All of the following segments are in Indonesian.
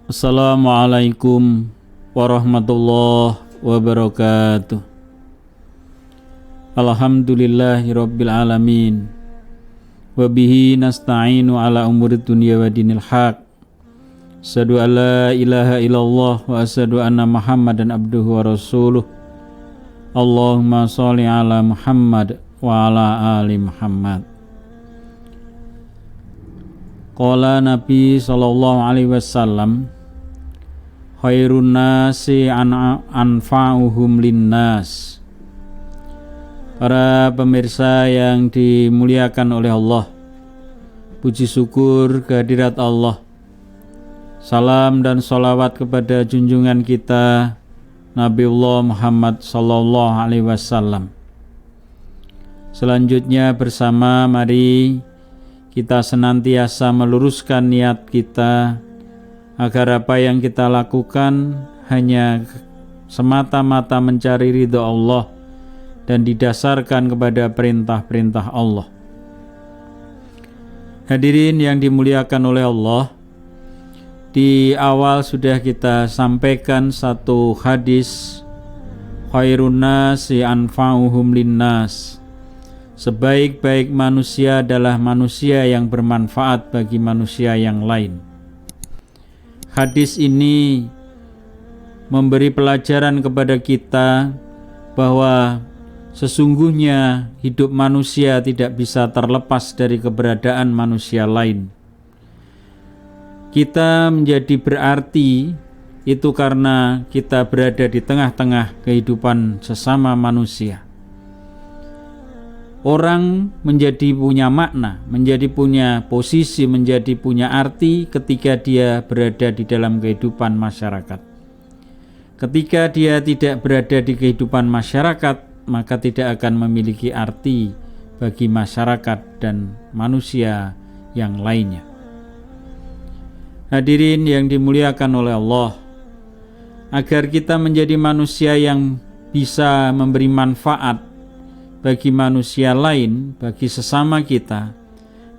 Assalamualaikum warahmatullahi wabarakatuh. Alhamdulillahirabbil alamin. Wa bihi nasta'inu ala umurid dunya wa dinil haq. Asyhadu an la ilaha illallah wa asyhadu anna Muhammadan abduhu wa rasuluh. Allahumma sholli ala Muhammad wa ala ali Muhammad. Qala Nabi sallallahu alaihi wasallam, khairun nasi anfa'uhum linnas. Para pemirsa yang dimuliakan oleh Allah, puji syukur kehadirat Allah. Salam dan sholawat kepada junjungan kita Nabiullah Muhammad sallallahu alaihi wasallam. Selanjutnya bersama mari kita senantiasa meluruskan niat kita agar apa yang kita lakukan hanya semata-mata mencari ridha Allah dan didasarkan kepada perintah-perintah Allah. Hadirin yang dimuliakan oleh Allah, di awal sudah kita sampaikan satu hadis, khairun nasi anfa'uhum linnas. Sebaik-baik manusia adalah manusia yang bermanfaat bagi manusia yang lain. Hadis ini memberi pelajaran kepada kita bahwa sesungguhnya hidup manusia tidak bisa terlepas dari keberadaan manusia lain. Kita menjadi berarti itu karena kita berada di tengah-tengah kehidupan sesama manusia. Orang menjadi punya makna, menjadi punya posisi, menjadi punya arti ketika dia berada di dalam kehidupan masyarakat. Ketika dia tidak berada di kehidupan masyarakat, maka tidak akan memiliki arti bagi masyarakat dan manusia yang lainnya. Hadirin yang dimuliakan oleh Allah, agar kita menjadi manusia yang bisa memberi manfaat bagi manusia lain, bagi sesama kita,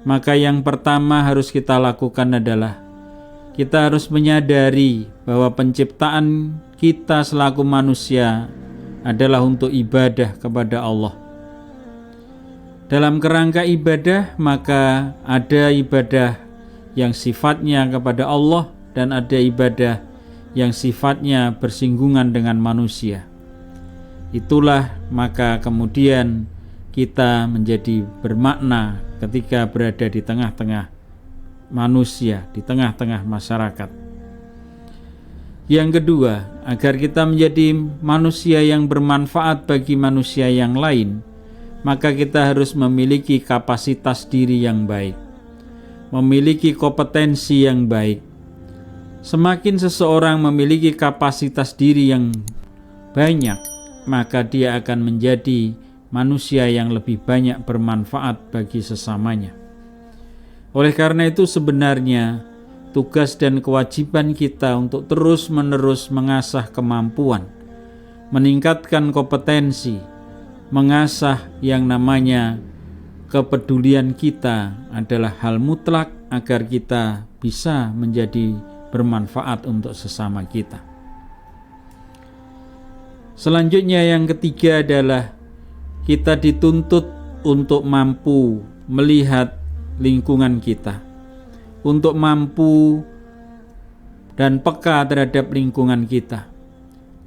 maka yang pertama harus kita lakukan adalah kita harus menyadari bahwa penciptaan kita selaku manusia adalah untuk ibadah kepada Allah. Dalam kerangka ibadah, maka ada ibadah yang sifatnya kepada Allah dan ada ibadah yang sifatnya bersinggungan dengan manusia. Itulah maka kemudian kita menjadi bermakna ketika berada di tengah-tengah manusia, di tengah-tengah masyarakat. Yang kedua, agar kita menjadi manusia yang bermanfaat bagi manusia yang lain, maka kita harus memiliki kapasitas diri yang baik, memiliki kompetensi yang baik. Semakin seseorang memiliki kapasitas diri yang banyak, maka dia akan menjadi manusia yang lebih banyak bermanfaat bagi sesamanya. Oleh karena itu sebenarnya tugas dan kewajiban kita untuk terus-menerus mengasah kemampuan, meningkatkan kompetensi, mengasah yang namanya kepedulian kita adalah hal mutlak agar kita bisa menjadi bermanfaat untuk sesama kita. Selanjutnya yang ketiga adalah kita dituntut untuk mampu melihat lingkungan kita, untuk mampu dan peka terhadap lingkungan kita.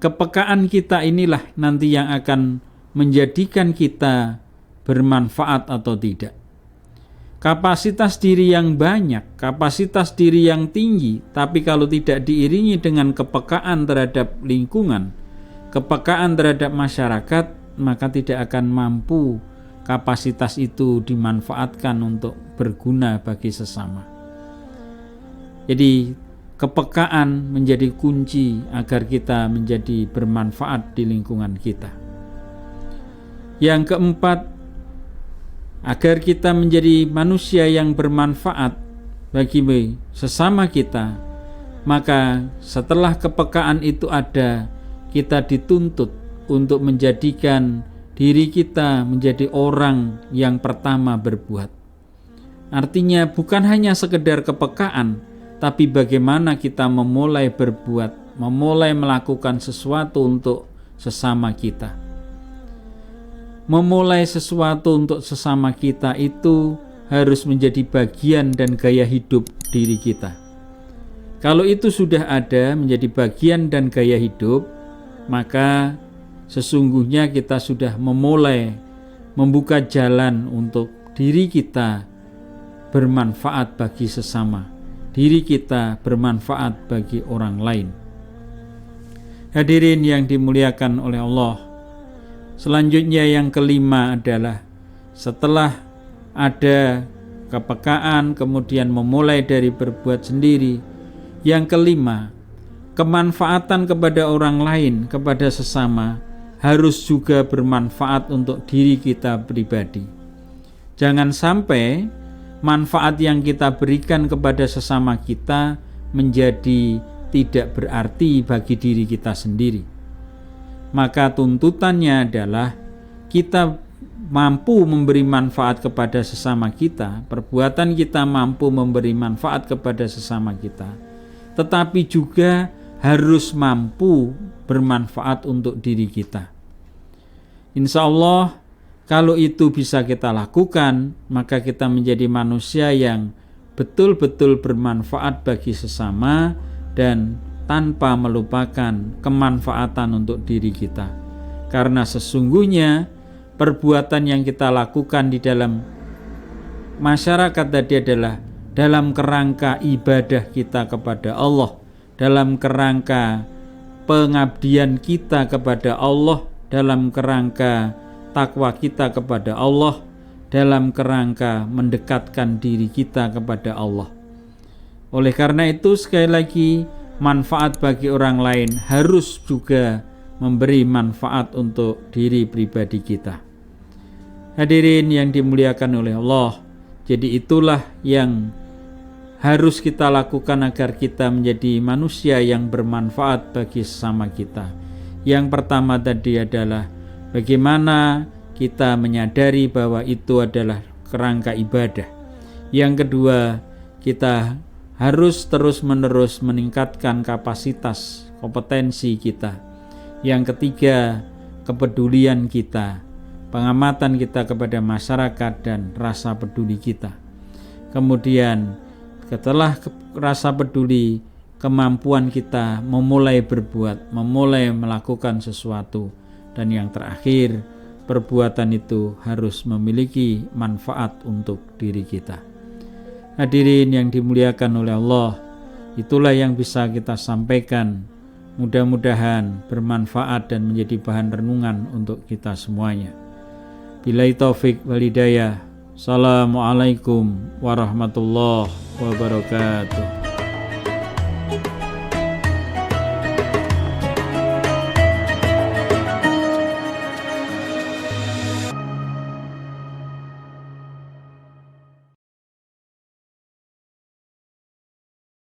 Kepekaan kita inilah nanti yang akan menjadikan kita bermanfaat atau tidak. Kapasitas diri yang banyak, kapasitas diri yang tinggi, tapi kalau tidak diiringi dengan kepekaan terhadap lingkungan, kepekaan terhadap masyarakat, maka tidak akan mampu kapasitas itu dimanfaatkan untuk berguna bagi sesama. Jadi kepekaan menjadi kunci agar kita menjadi bermanfaat di lingkungan kita. Yang keempat, agar kita menjadi manusia yang bermanfaat bagi sesama kita, maka setelah kepekaan itu ada, kita dituntut untuk menjadikan diri kita menjadi orang yang pertama berbuat. Artinya bukan hanya sekedar kepekaan, tapi bagaimana kita memulai berbuat, memulai melakukan sesuatu untuk sesama kita. Memulai sesuatu untuk sesama kita itu harus menjadi bagian dan gaya hidup diri kita. Kalau itu sudah ada menjadi bagian dan gaya hidup, maka sesungguhnya kita sudah memulai membuka jalan untuk diri kita bermanfaat bagi sesama, diri kita bermanfaat bagi orang lain. Hadirin yang dimuliakan oleh Allah, selanjutnya yang kelima adalah setelah ada kepekaan kemudian memulai dari berbuat sendiri, yang kelima, kemanfaatan kepada orang lain, kepada sesama harus juga bermanfaat untuk diri kita pribadi. Jangan sampai manfaat yang kita berikan kepada sesama kita menjadi tidak berarti bagi diri kita sendiri. Maka tuntutannya adalah kita mampu memberi manfaat kepada sesama kita, perbuatan kita mampu memberi manfaat kepada sesama kita, tetapi juga harus mampu bermanfaat untuk diri kita. Insya Allah, kalau itu bisa kita lakukan, maka kita menjadi manusia yang betul-betul bermanfaat bagi sesama dan tanpa melupakan kemanfaatan untuk diri kita. Karena sesungguhnya perbuatan yang kita lakukan di dalam masyarakat tadi adalah dalam kerangka ibadah kita kepada Allah, dalam kerangka pengabdian kita kepada Allah, dalam kerangka takwa kita kepada Allah, dalam kerangka mendekatkan diri kita kepada Allah. Oleh karena itu, sekali lagi, manfaat bagi orang lain harus juga memberi manfaat untuk diri pribadi kita. Hadirin yang dimuliakan oleh Allah, jadi itulah yang harus kita lakukan agar kita menjadi manusia yang bermanfaat bagi sesama kita. Yang pertama tadi adalah bagaimana kita menyadari bahwa itu adalah kerangka ibadah. Yang kedua, kita harus terus-menerus meningkatkan kapasitas, kompetensi kita. Yang ketiga, kepedulian kita, pengamatan kita kepada masyarakat dan rasa peduli kita. Kemudian setelah rasa peduli, kemampuan kita memulai berbuat, memulai melakukan sesuatu. Dan yang terakhir, perbuatan itu harus memiliki manfaat untuk diri kita. Hadirin yang dimuliakan oleh Allah, itulah yang bisa kita sampaikan. Mudah-mudahan bermanfaat dan menjadi bahan renungan untuk kita semuanya. Billahi taufik wal hidayah. Assalamualaikum warahmatullahi wabarakatuh.